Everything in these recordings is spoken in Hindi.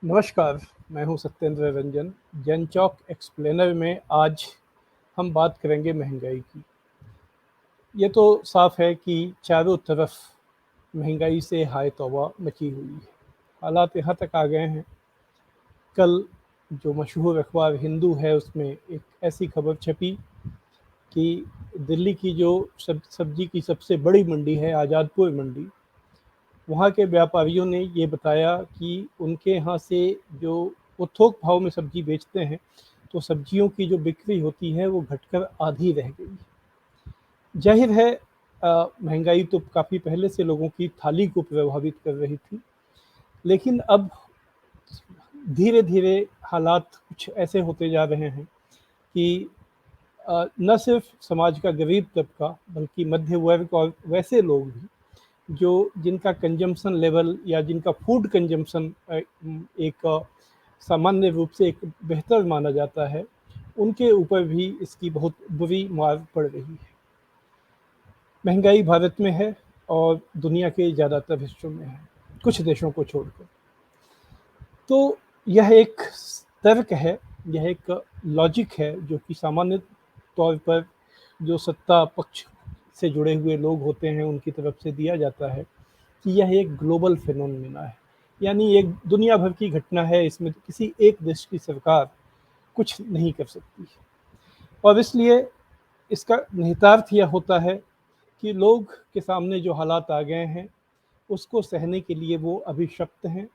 नमस्कार, मैं हूं सत्येंद्र रंजन। जन चौक एक्सप्लेनर में आज हम बात करेंगे महंगाई की। ये तो साफ है कि चारों तरफ महंगाई से हाय तौबा मची हुई है। हालात यहाँ तक आ गए हैं, कल जो मशहूर अखबार हिंदू है उसमें एक ऐसी खबर छपी कि दिल्ली की जो सब्जी की सबसे बड़ी मंडी है आज़ादपुर मंडी, वहाँ के व्यापारियों ने ये बताया कि उनके यहाँ से जो वो थोक भाव में सब्जी बेचते हैं, तो सब्जियों की जो बिक्री होती है वो घटकर आधी रह गई। जाहिर है महंगाई तो काफ़ी पहले से लोगों की थाली को प्रभावित कर रही थी, लेकिन अब धीरे धीरे हालात कुछ ऐसे होते जा रहे हैं कि न सिर्फ समाज का गरीब तबका बल्कि मध्य वर्ग और वैसे लोग भी जो जिनका कंजम्पशन लेवल या जिनका फूड कंजम्पशन एक सामान्य रूप से एक बेहतर माना जाता है, उनके ऊपर भी इसकी बहुत बुरी मार पड़ रही है। महंगाई भारत में है और दुनिया के ज़्यादातर हिस्सों में है, कुछ देशों को छोड़कर। तो यह एक तर्क है, यह एक लॉजिक है जो कि सामान्य तौर पर जो सत्ता पक्ष से जुड़े हुए लोग होते हैं उनकी तरफ से दिया जाता है कि यह एक ग्लोबल फिनोमिना है, यानी एक दुनिया भर की घटना है, इसमें किसी एक देश की सरकार कुछ नहीं कर सकती। और इसलिए इसका निहितार्थ यह होता है कि लोग के सामने जो हालात आ गए हैं उसको सहने के लिए वो अभिशप्त हैं।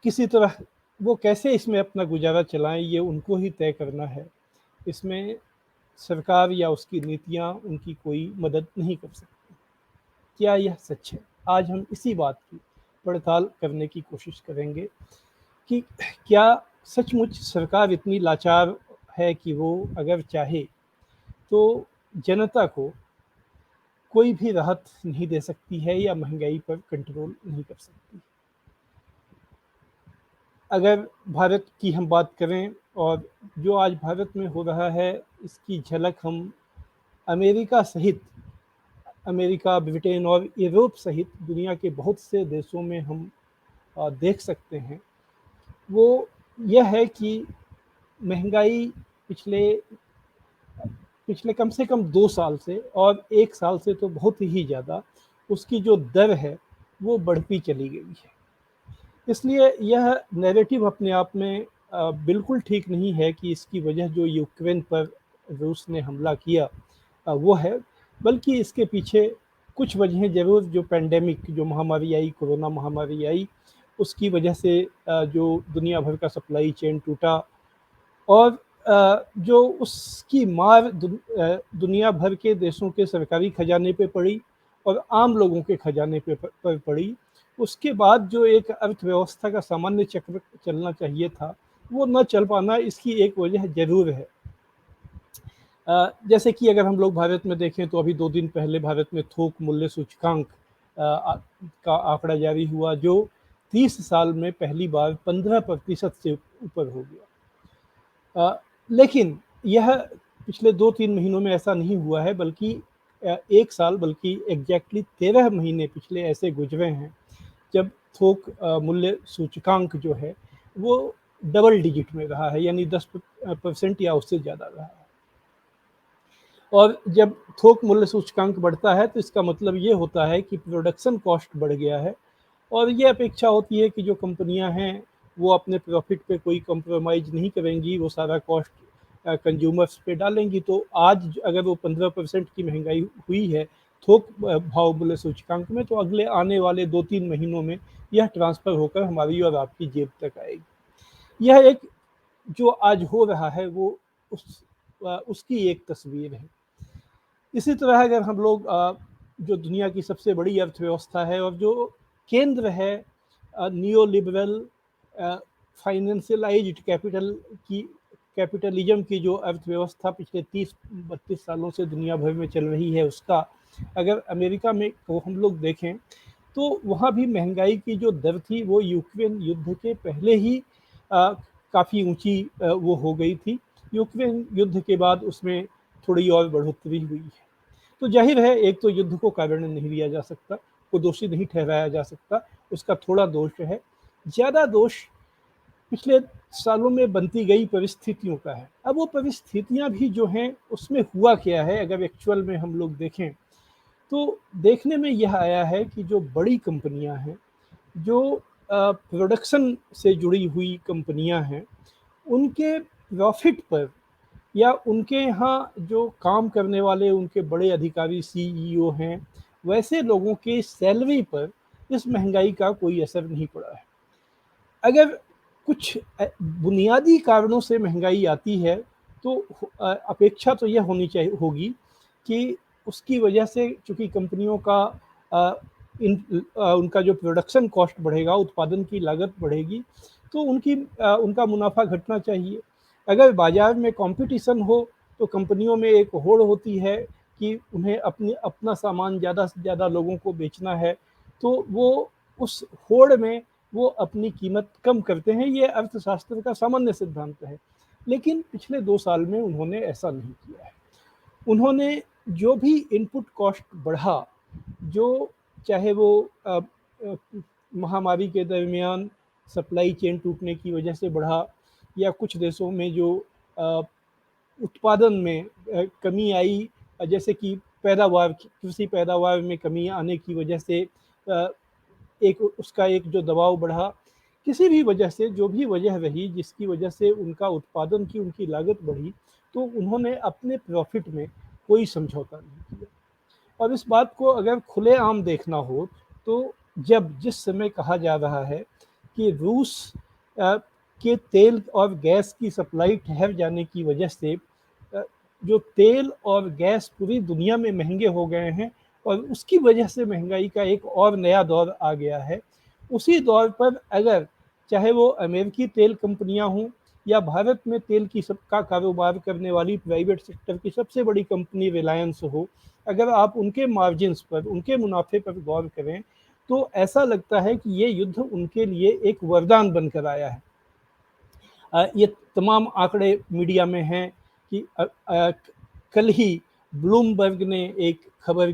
किसी तरह वो कैसे इसमें अपना गुजारा चलाएं ये उनको ही तय करना है, इसमें सरकार या उसकी नीतियां उनकी कोई मदद नहीं कर सकती। क्या यह सच है? आज हम इसी बात की पड़ताल करने की कोशिश करेंगे कि क्या सचमुच सरकार इतनी लाचार है कि वो अगर चाहे तो जनता को कोई भी राहत नहीं दे सकती है या महंगाई पर कंट्रोल नहीं कर सकती। अगर भारत की हम बात करें और जो आज भारत में हो रहा है, इसकी झलक हम अमेरिका सहित अमेरिका, ब्रिटेन और यूरोप सहित दुनिया के बहुत से देशों में हम देख सकते हैं। वो यह है कि महंगाई पिछले पिछले कम से कम 2 साल से और 1 साल से तो बहुत ही ज़्यादा उसकी जो दर है वो बढ़ती चली गई है। इसलिए यह नैरेटिव अपने आप में बिल्कुल ठीक नहीं है कि इसकी वजह जो यूक्रेन पर रूस ने हमला किया वो है, बल्कि इसके पीछे कुछ वजहें ज़रूर जो पैंडेमिक जो महामारी आई, कोरोना महामारी आई, उसकी वजह से जो दुनिया भर का सप्लाई चेन टूटा और जो उसकी मार दुनिया भर के देशों के सरकारी खजाने पे पड़ी और आम लोगों के खजाने पर पड़ी। उसके बाद जो एक अर्थव्यवस्था का सामान्य चक्र चलना चाहिए था, वो न चल पाना इसकी एक वजह ज़रूर है। जैसे कि अगर हम लोग भारत में देखें तो अभी 2 दिन पहले भारत में थोक मूल्य सूचकांक का आंकड़ा जारी हुआ जो 30 साल में पहली बार 15% से ऊपर हो गया। लेकिन यह पिछले 2-3 महीनों में ऐसा नहीं हुआ है, बल्कि 1 साल बल्कि एग्जैक्टली 13 महीने पिछले ऐसे गुजरे हैं जब थोक मूल्य सूचकांक जो है वो डबल डिजिट में रहा है, यानी 10% या उससे ज़्यादा रहा है। और जब थोक मूल्य सूचकांक बढ़ता है तो इसका मतलब ये होता है कि प्रोडक्शन कॉस्ट बढ़ गया है और ये अपेक्षा होती है कि जो कंपनियां हैं वो अपने प्रॉफिट पे कोई कॉम्प्रोमाइज़ नहीं करेंगी, वो सारा कॉस्ट कंज्यूमर्स पे डालेंगी। तो आज अगर वो 15% की महंगाई हुई है थोक भाव मूल्य सूचकांक में, तो अगले आने वाले 2-3 महीनों में यह ट्रांसफ़र होकर हमारी और आपकी जेब तक आएगी। यह एक जो आज हो रहा है वो उसकी एक तस्वीर है। इसी तरह अगर हम लोग जो दुनिया की सबसे बड़ी अर्थव्यवस्था है और जो केंद्र है नियो लिबरल फाइनेंशियलाइज्ड की कैपिटलिज्म की जो अर्थव्यवस्था पिछले 30-32 सालों से दुनिया भर में चल रही है, उसका अगर अमेरिका में को हम लोग देखें तो वहाँ भी महंगाई की जो दर थी वो यूक्रेन युद्ध के पहले ही काफ़ी ऊंची वो हो गई थी। यूक्रेन युद्ध के बाद उसमें थोड़ी और बढ़ोतरी हुई है। तो जाहिर है एक तो युद्ध को कारण नहीं लिया जा सकता, को दोषी नहीं ठहराया जा सकता, उसका थोड़ा दोष है। ज़्यादा दोष पिछले सालों में बनती गई परिस्थितियों का है। अब वो परिस्थितियाँ भी जो हैं उसमें हुआ क्या है, अगर एक्चुअल में हम लोग देखें तो देखने में यह आया है कि जो बड़ी कंपनियां हैं, जो प्रोडक्शन से जुड़ी हुई कंपनियां हैं, उनके प्रॉफिट पर या उनके यहाँ जो काम करने वाले उनके बड़े अधिकारी सीईओ हैं, वैसे लोगों के सैलरी पर इस महंगाई का कोई असर नहीं पड़ा है। अगर कुछ बुनियादी कारणों से महंगाई आती है तो अपेक्षा तो यह होनी चाहिए होगी कि उसकी वजह से चूँकि कंपनियों का अ, उनका जो प्रोडक्शन कॉस्ट बढ़ेगा, उत्पादन की लागत बढ़ेगी, तो उनका मुनाफ़ा घटना चाहिए। अगर बाज़ार में कॉम्पिटिशन हो, तो कंपनियों में एक होड़ होती है कि उन्हें अपना सामान ज़्यादा से ज़्यादा लोगों को बेचना है, तो वो उस होड़ में वो अपनी कीमत कम करते हैं, ये अर्थशास्त्र का सामान्य सिद्धांत है। लेकिन पिछले 2 साल में उन्होंने ऐसा नहीं किया है। उन्होंने जो भी इनपुट कॉस्ट बढ़ा, जो चाहे वो अ, महामारी के दरमियान सप्लाई चेन टूटने की वजह से बढ़ा या कुछ देशों में जो अ, उत्पादन में कमी आई, जैसे कि कृषि पैदावार में कमी आने की वजह से अ, एक उसका एक जो दबाव बढ़ा, किसी भी वजह से जो भी वजह रही जिसकी वजह से उनका उत्पादन की उनकी लागत बढ़ी, तो उन्होंने अपने प्रॉफिट में कोई समझौता नहीं किया। और इस बात को अगर खुलेआम देखना हो, तो जिस समय कहा जा रहा है कि रूस अ, के तेल और गैस की सप्लाई ठहर जाने की वजह से जो तेल और गैस पूरी दुनिया में महंगे हो गए हैं और उसकी वजह से महंगाई का एक और नया दौर आ गया है। उसी दौर पर अगर चाहे वो अमेरिकी तेल कंपनियां हों या भारत में तेल की सबका कारोबार करने वाली प्राइवेट सेक्टर की सबसे बड़ी कंपनी रिलायंस हो, अगर आप उनके मार्जिन्स पर, उनके मुनाफे पर गौर करें, तो ऐसा लगता है कि ये युद्ध उनके लिए एक वरदान बनकर आया है। ये तमाम आंकड़े मीडिया में हैं कि कल ही ब्लूमबर्ग ने एक खबर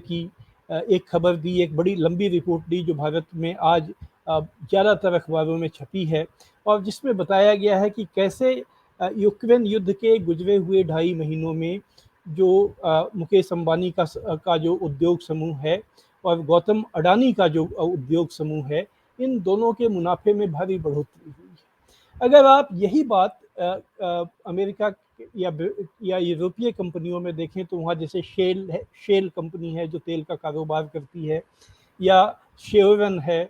दी, एक बड़ी लंबी रिपोर्ट दी जो भारत में आज ज़्यादातर अखबारों में छपी है और जिसमें बताया गया है कि कैसे यूक्रेन युद्ध के गुजरे हुए 2.5 महीनों में जो मुकेश अंबानी का जो उद्योग समूह है और गौतम अडानी का जो उद्योग समूह है, इन दोनों के मुनाफे में भारी बढ़ोतरी हुई है। अगर आप यही बात अमेरिका या या यूरोपीय कंपनियों में देखें तो वहाँ जैसे शेल कंपनी है जो तेल का कारोबार करती है, या शेवरन है,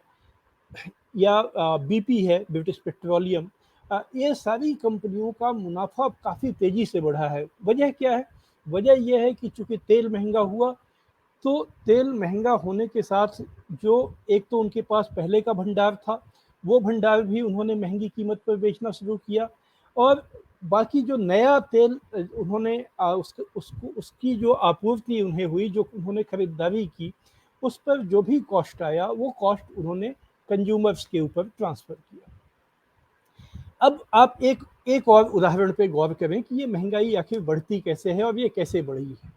या बीपी है, ब्रिटिश पेट्रोलियम, ये सारी कंपनियों का मुनाफा काफ़ी तेज़ी से बढ़ा है। वजह क्या है? वजह यह है कि चूँकि तेल महंगा हुआ, तो तेल महंगा होने के साथ जो एक तो उनके पास पहले का भंडार था, वो भंडार भी उन्होंने महंगी कीमत पर बेचना शुरू किया और बाकी जो नया तेल उन्होंने उसकी जो आपूर्ति उन्हें हुई, जो उन्होंने खरीदारी की, उस पर जो भी कॉस्ट आया, वो कॉस्ट उन्होंने कंज्यूमर्स के ऊपर ट्रांसफ़र किया। अब आप एक एक और उदाहरण पे गौर करें कि ये महंगाई आखिर बढ़ती कैसे है और ये कैसे बढ़ी है।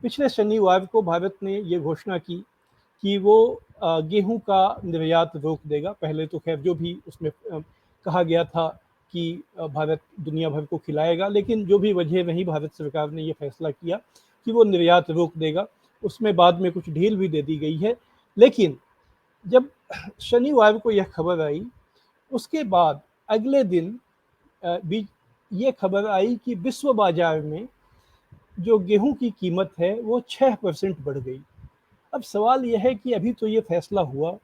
पिछले शनिवार को भारत ने ये घोषणा की कि वो गेहूँ का निर्यात रोक देगा। पहले तो खैर जो भी उसमें कहा गया था कि भारत दुनिया भर को खिलाएगा, लेकिन जो भी वजह रही भारत सरकार ने ये फैसला किया कि वो निर्यात रोक देगा। उसमें बाद में कुछ ढील भी दे दी गई है। लेकिन जब शनिवार को यह खबर आई, उसके बाद अगले दिन भी ये खबर आई कि विश्व बाजार में जो गेहूँ की कीमत है वो 6% बढ़ गई। अब सवाल यह है कि अभी तो ये फैसला हुआ,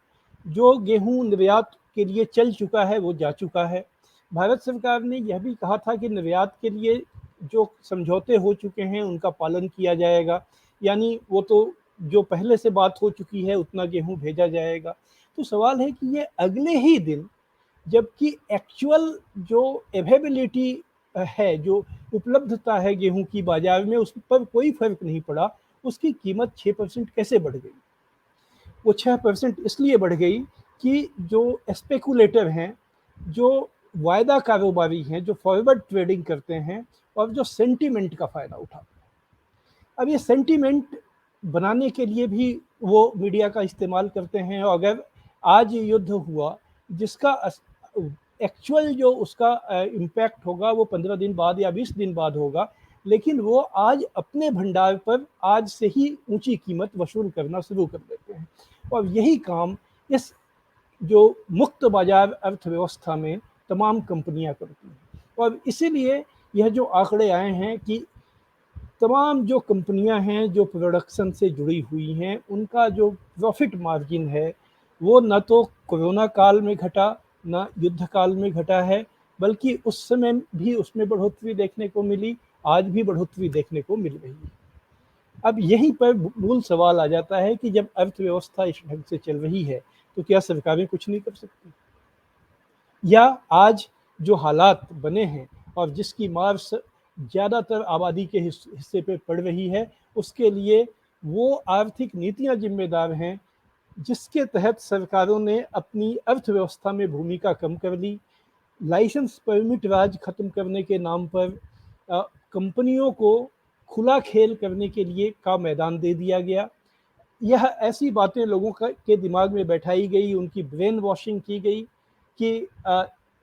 जो गेहूँ निर्यात के लिए चल चुका है वो जा चुका है। भारत सरकार ने यह भी कहा था कि निर्यात के लिए जो समझौते हो चुके हैं उनका पालन किया जाएगा, यानी वो तो जो पहले से बात हो चुकी है उतना गेहूँ भेजा जाएगा। तो सवाल है कि ये अगले ही दिन, जबकि एक्चुअल जो अवेलेबिलिटी है, जो उपलब्धता है गेहूँ की बाजार में, उस पर कोई फर्क नहीं पड़ा, उसकी कीमत 6% कैसे बढ़ गई? वो 6% इसलिए बढ़ गई कि जो स्पेकुलेटर हैं, जो वायदा कारोबारी हैं, जो फॉरवर्ड ट्रेडिंग करते हैं और जो सेंटिमेंट का फ़ायदा उठाते हैं। अब ये सेंटिमेंट बनाने के लिए भी वो मीडिया का इस्तेमाल करते हैं और अगर आज ये युद्ध हुआ जिसका एक्चुअल जो उसका इम्पैक्ट होगा वो 15 दिन बाद या 20 दिन बाद होगा, लेकिन वो आज अपने भंडार पर आज से ही ऊंची कीमत वसूल करना शुरू कर देते हैं। और यही काम इस जो मुक्त बाजार अर्थव्यवस्था में तमाम कंपनियां करती हैं। और इसीलिए यह जो आंकड़े आए हैं कि तमाम जो कंपनियां हैं जो प्रोडक्शन से जुड़ी हुई हैं, उनका जो प्रॉफिट मार्जिन है वो न तो कोरोना काल में घटा, न युद्ध काल में घटा है, बल्कि उस समय भी उसमें बढ़ोतरी देखने को मिली, आज भी बढ़ोतरी देखने को मिल रही है। अब यहीं पर मूल सवाल आ जाता है कि जब अर्थव्यवस्था इस ढंग से चल रही है तो क्या सरकारें कुछ नहीं कर सकती? या आज जो हालात बने हैं और जिसकी मार ज़्यादातर आबादी के हिस्से पे पड़ रही है, उसके लिए वो आर्थिक नीतियां जिम्मेदार हैं जिसके तहत सरकारों ने अपनी अर्थव्यवस्था में भूमिका कम कर दी। लाइसेंस परमिट राज खत्म करने के नाम पर कंपनियों को खुला खेल करने के लिए का मैदान दे दिया गया। यह ऐसी बातें लोगों के दिमाग में बैठाई गई, उनकी ब्रेन वॉशिंग की गई कि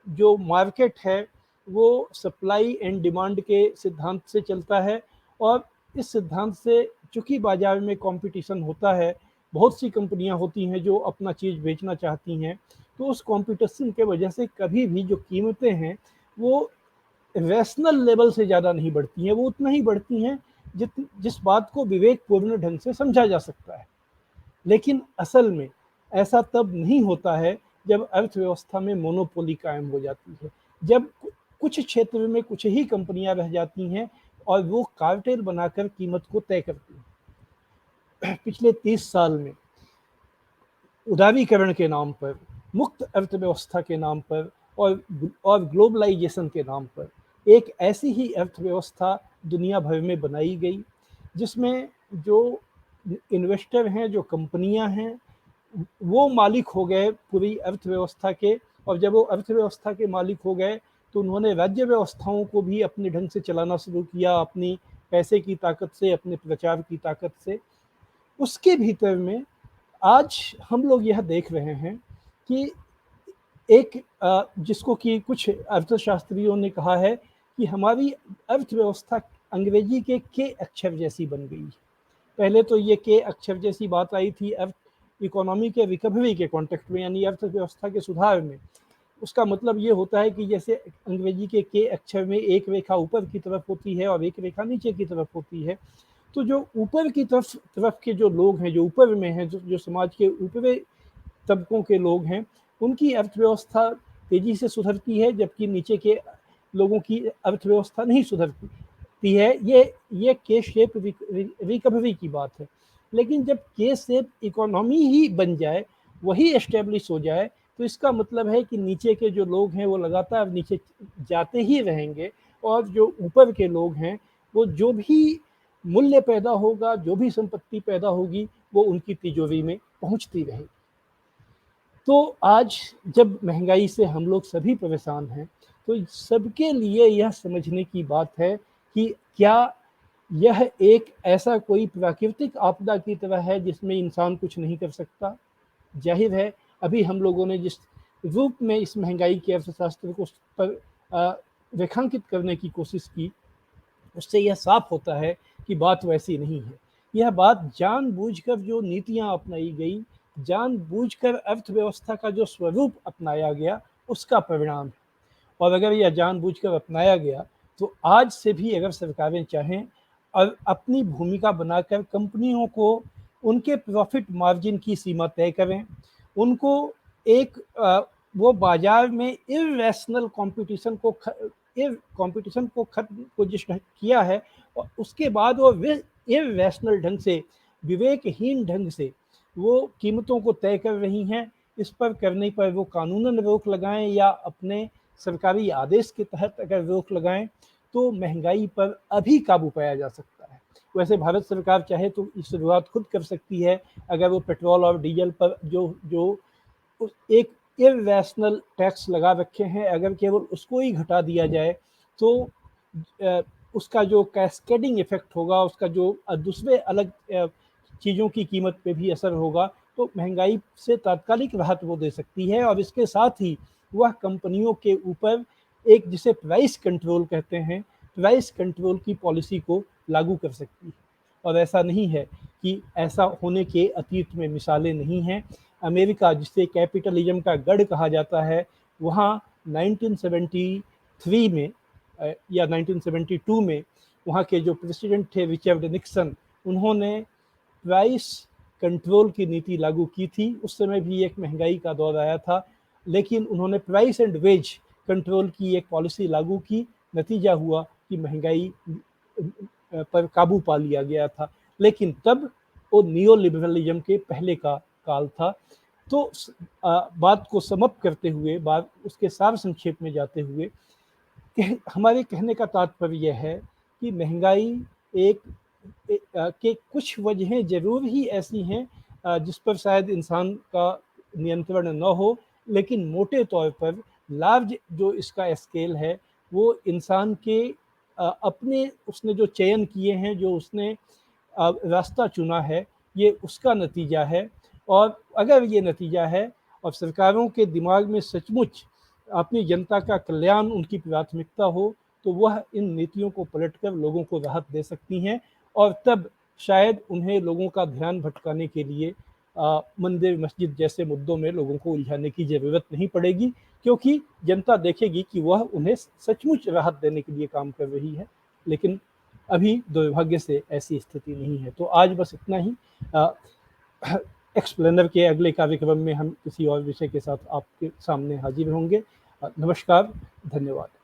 जो मार्केट है वो सप्लाई एंड डिमांड के सिद्धांत से चलता है। और इस सिद्धांत से चूंकि बाजार में कंपटीशन होता है, बहुत सी कंपनियां होती हैं जो अपना चीज़ बेचना चाहती हैं, तो उस कंपटीशन के वजह से कभी भी जो कीमतें हैं वो रैशनल लेवल से ज़्यादा नहीं बढ़ती हैं, वो उतना ही बढ़ती हैं जिस बात को विवेकपूर्ण ढंग से समझा जा सकता है। लेकिन असल में ऐसा तब नहीं होता है जब अर्थव्यवस्था में मोनोपोली कायम हो जाती है, जब कुछ क्षेत्र में कुछ ही कंपनियां रह जाती हैं और वो कार्टेल बनाकर कीमत को तय करती हैं। पिछले 30 साल में उदारीकरण के नाम पर, मुक्त अर्थव्यवस्था के नाम पर और ग्लोबलाइजेशन के नाम पर एक ऐसी ही अर्थव्यवस्था दुनिया भर में बनाई गई जिसमें जो इन्वेस्टर हैं, जो कंपनियां हैं, वो मालिक हो गए पूरी अर्थव्यवस्था के। और जब वो अर्थव्यवस्था के मालिक हो गए तो उन्होंने राज्य व्यवस्थाओं को भी अपने ढंग से चलाना शुरू किया, अपनी पैसे की ताकत से, अपने प्रचार की ताकत से। उसके भीतर में आज हम लोग यह देख रहे हैं कि एक जिसको कि कुछ अर्थशास्त्रियों ने कहा है कि हमारी अर्थव्यवस्था अंग्रेजी के अक्षर जैसी बन गई है। पहले तो ये के अक्षर जैसी बात आई थी अर्थ इकोनॉमी के रिकवरी के कॉन्टेक्स्ट में, यानी अर्थव्यवस्था के सुधार में। उसका मतलब ये होता है कि जैसे अंग्रेजी के अक्षर में एक रेखा ऊपर की तरफ होती है और एक रेखा नीचे की तरफ होती है, तो जो ऊपर की तरफ के जो लोग हैं, जो ऊपर में हैं, जो समाज के ऊपरी तबकों के लोग हैं, उनकी अर्थव्यवस्था तेजी से सुधरती है, जबकि नीचे के लोगों की अर्थव्यवस्था नहीं सुधरती है। ये के शेप रिकवरी की बात है। लेकिन जब के शेप इकोनॉमी ही बन जाए, वही एस्टेब्लिश हो जाए, तो इसका मतलब है कि नीचे के जो लोग हैं वो लगातार नीचे जाते ही रहेंगे और जो ऊपर के लोग हैं वो जो भी मूल्य पैदा होगा, जो भी संपत्ति पैदा होगी, वो उनकी तिजोरी में पहुंचती रहेगी। तो आज जब महंगाई से हम लोग सभी परेशान हैं, तो सबके लिए यह समझने की बात है कि क्या यह एक ऐसा कोई प्राकृतिक आपदा की तरह है जिसमें इंसान कुछ नहीं कर सकता। जाहिर है अभी हम लोगों ने जिस रूप में इस महंगाई के अर्थशास्त्र को रेखांकित करने की कोशिश की, उससे यह साफ होता है कि बात वैसी नहीं है। यह बात जानबूझकर जो नीतियां अपनाई गई, जानबूझकर अर्थव्यवस्था का जो स्वरूप अपनाया गया, उसका परिणाम है। और अगर यह जानबूझकर अपनाया गया तो आज से भी अगर सरकारें चाहें और अपनी भूमिका बनाकर कंपनियों को उनके प्रॉफिट मार्जिन की सीमा तय करें, उनको एक वो बाजार में इर्रेशनल कंपटीशन को खत्म को जिस किया है, और उसके बाद वो इर्रेशनल ढंग से, विवेकहीन ढंग से वो कीमतों को तय कर रही हैं, इस पर करने पर वो कानूनन रोक लगाएं या अपने सरकारी आदेश के तहत अगर रोक लगाएं तो महंगाई पर अभी काबू पाया जा सकता है। वैसे भारत सरकार चाहे तो इस शुरुआत खुद कर सकती है। अगर वो पेट्रोल और डीजल पर जो जो एक इर्रेशनल टैक्स लगा रखे हैं, अगर केवल उसको ही घटा दिया जाए तो उसका जो कैस्केडिंग इफेक्ट होगा, उसका जो दूसरे अलग चीज़ों की कीमत पे भी असर होगा, तो महंगाई से तात्कालिक राहत वो दे सकती है। और इसके साथ ही वह कंपनियों के ऊपर एक जिसे प्राइस कंट्रोल कहते हैं, प्राइस कंट्रोल की पॉलिसी को लागू कर सकती है। और ऐसा नहीं है कि ऐसा होने के अतीत में मिसालें नहीं हैं। अमेरिका, जिसे कैपिटलिज्म का गढ़ कहा जाता है, वहाँ 1973 में या 1972 में वहाँ के जो प्रेसिडेंट थे रिचर्ड निक्सन, उन्होंने प्राइस कंट्रोल की नीति लागू की थी। उस समय भी एक महंगाई का दौर आया था, लेकिन उन्होंने प्राइस एंड वेज कंट्रोल की एक पॉलिसी लागू की। नतीजा हुआ कि महंगाई पर काबू पा लिया गया था। लेकिन तब वो नियो लिबरलिज्म के पहले का काल था। तो बात को समअप करते हुए, बात उसके सार संक्षेप में जाते हुए, हमारे कहने का तात्पर्य यह है कि महंगाई एक के कुछ वजहें जरूर ही ऐसी हैं जिस पर शायद इंसान का नियंत्रण न हो, लेकिन मोटे तौर पर लार्ज जो इसका स्केल है वो इंसान के अपने उसने जो चयन किए हैं, जो उसने रास्ता चुना है, ये उसका नतीजा है। और अगर ये नतीजा है और सरकारों के दिमाग में सचमुच अपनी जनता का कल्याण उनकी प्राथमिकता हो, तो वह इन नीतियों को पलटकर लोगों को राहत दे सकती हैं। और तब शायद उन्हें लोगों का ध्यान भटकाने के लिए मंदिर मस्जिद जैसे मुद्दों में लोगों को उलझाने की ज़रूरत नहीं पड़ेगी, क्योंकि जनता देखेगी कि वह उन्हें सचमुच राहत देने के लिए काम कर रही है। लेकिन अभी दुर्भाग्य से ऐसी स्थिति नहीं है। तो आज बस इतना ही। एक्सप्लेनर के अगले कार्यक्रम में हम किसी और विषय के साथ आपके सामने हाजिर होंगे। नमस्कार, धन्यवाद।